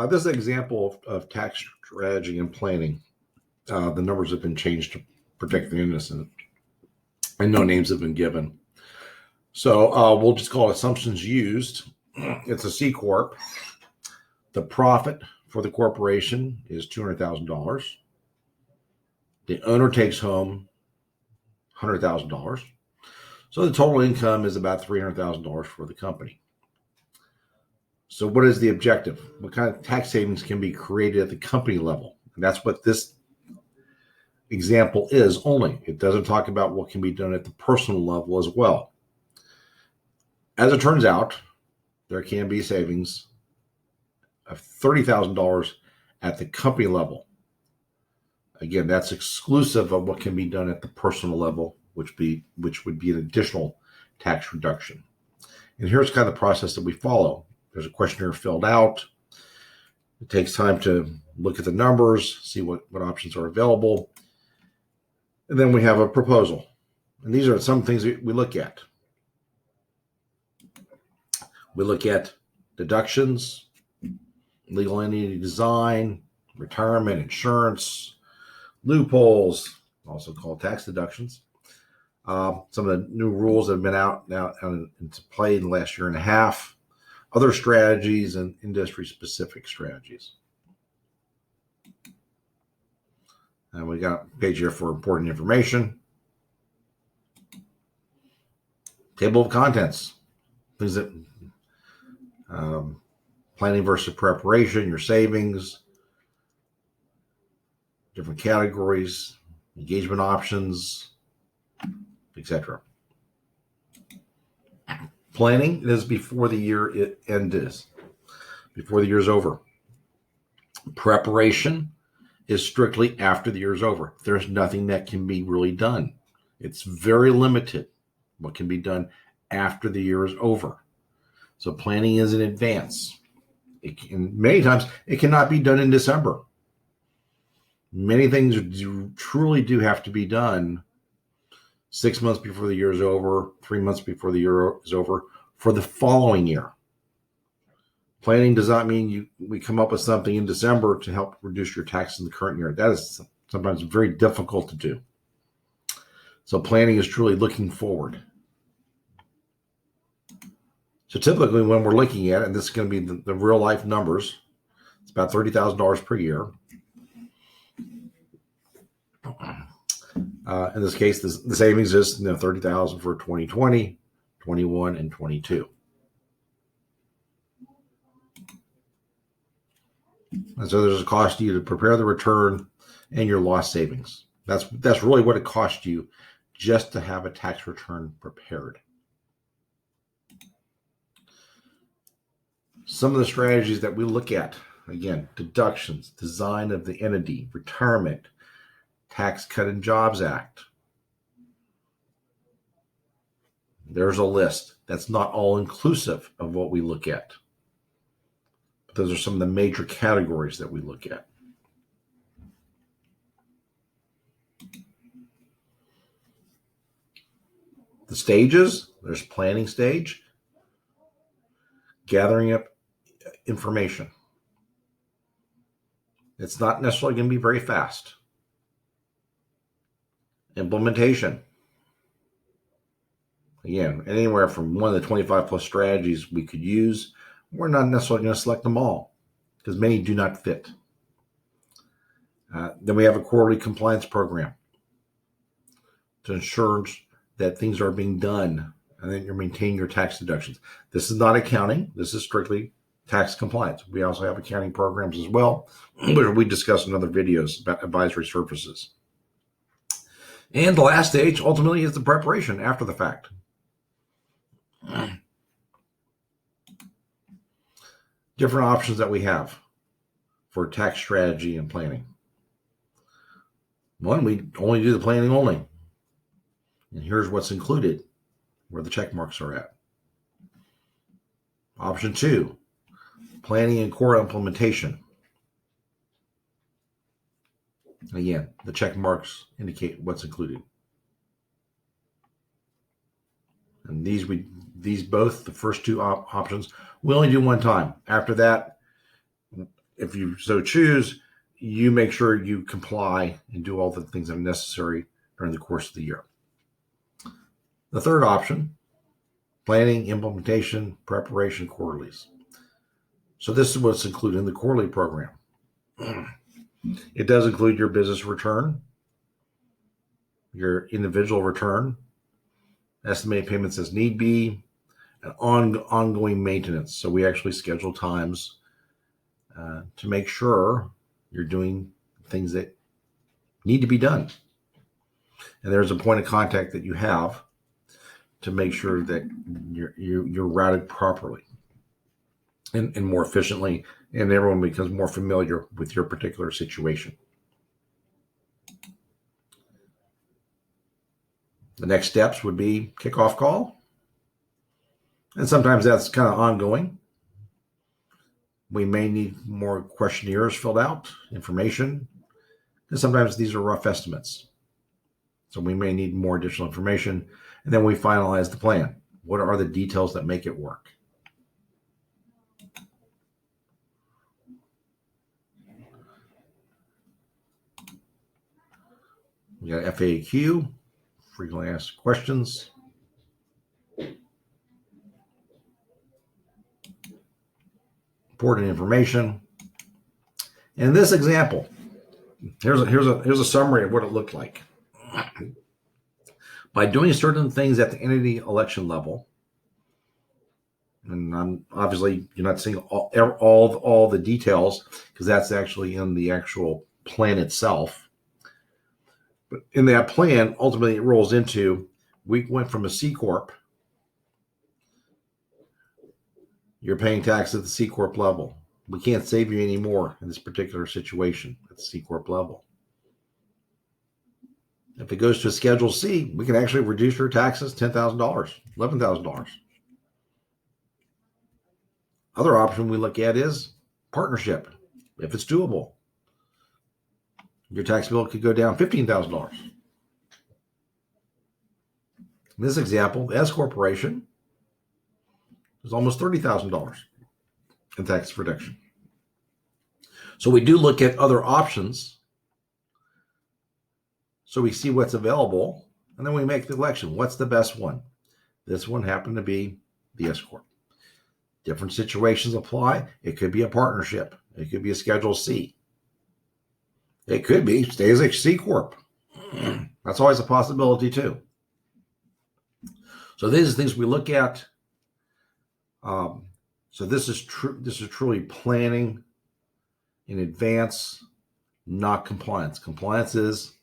This is an example of tax strategy and planning. The numbers have been changed to protect the innocent, and no names have been given. So we'll just call it assumptions used. It's a C Corp. The profit for the corporation is $200,000. The owner takes home $100,000. So the total income is about $300,000 for the company. So what is the objective? What kind of tax savings can be created at the company level? And that's what this example is only. It doesn't talk about what can be done at the personal level as well. As it turns out, there can be savings of $30,000 at the company level. Again, that's exclusive of what can be done at the personal level, which would be an additional tax reduction. And here's kind of the process that we follow. There's a questionnaire filled out. It takes time to look at the numbers, see what options are available. And then we have a proposal. And these are some things that we look at. We look at deductions, legal entity design, retirement, insurance, loopholes, also called tax deductions. Some of the new rules that have been out now into play in the last year and a half, other strategies, and industry-specific strategies. And we got a page here for important information. Table of contents, things that planning versus preparation, your savings, different categories, engagement options, etc. Planning is before the year ends, before the year is over. Preparation is strictly after the year is over. There's nothing that can be really done. It's very limited what can be done after the year is over. So planning is in advance. Many times it cannot be done in December. Many things truly do have to be done 6 months before the year is over, 3 months before the year is over for the following year. Planning does not mean we come up with something in December to help reduce your taxes in the current year. That is sometimes very difficult to do. So planning is truly looking forward. So typically when we're looking at it, and this is going to be the real life numbers, it's about $30,000 per year. In this case, the savings is $30,000 for 2020, 21, and 22. And so there's a cost to you to prepare the return and your lost savings. That's really what it costs you just to have a tax return prepared. Some of the strategies that we look at, again, deductions, design of the entity, retirement, Tax Cut and Jobs Act. There's a list. That's not all inclusive of what we look at. But those are some of the major categories that we look at. The stages, there's planning stage, gathering up information. It's not necessarily going to be very fast. Implementation. Again, anywhere from one of the 25 plus strategies we could use, we're not necessarily going to select them all because many do not fit. Then we have a quarterly compliance program to ensure that things are being done and that you're maintaining your tax deductions. This is not accounting. This is strictly tax compliance. We also have accounting programs as well, which we discuss in other videos about advisory services. And the last stage ultimately is the preparation after the fact. Different options that we have for tax strategy and planning. One, we only do the planning only. And here's what's included, where the check marks are at. Option 2, planning and core implementation. Again, the check marks indicate what's included. And these both, the first two options, we only do one time. After that, if you so choose, you make sure you comply and do all the things that are necessary during the course of the year. The third option, planning, implementation, preparation, quarterlies. So this is what's included in the quarterly program. It does include your business return, your individual return, estimated payments as need be, and ongoing maintenance. So we actually schedule times to make sure you're doing things that need to be done. And there's a point of contact that you have to make sure that you're routed properly and more efficiently, and everyone becomes more familiar with your particular situation. The next steps would be kickoff call. And sometimes that's kind of ongoing. We may need more questionnaires filled out, information, and sometimes these are rough estimates. So we may need more additional information. And then we finalize the plan. What are the details that make it work? We got FAQ, frequently asked questions. Important information. In this example, here's a summary of what it looked like. By doing certain things at the entity election level, and obviously you're not seeing all the details because that's actually in the actual plan itself. But in that plan, ultimately it rolls into, we went from a C Corp. You're paying tax at the C Corp level. We can't save you anymore in this particular situation at the C Corp level. If it goes to a Schedule C, we can actually reduce your taxes $10,000, $11,000. Other option we look at is partnership. If it's doable, your tax bill could go down $15,000. In this example, the S Corporation is almost $30,000 in tax reduction. So we do look at other options. So we see what's available, and then we make the election. What's the best one? This one happened to be the S Corp. Different situations apply. It could be a partnership. It could be a Schedule C. It could be stay as a C Corp. That's always a possibility too. So these are things we look at. So this is true. This is truly planning in advance, not compliance. Compliance is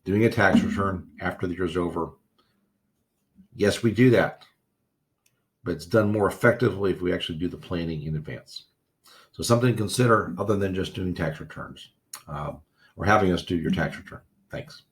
doing a tax return after the year's over. Yes, we do that, but it's done more effectively if we actually do the planning in advance. So something to consider other than just doing tax returns or having us do your tax return. Thanks.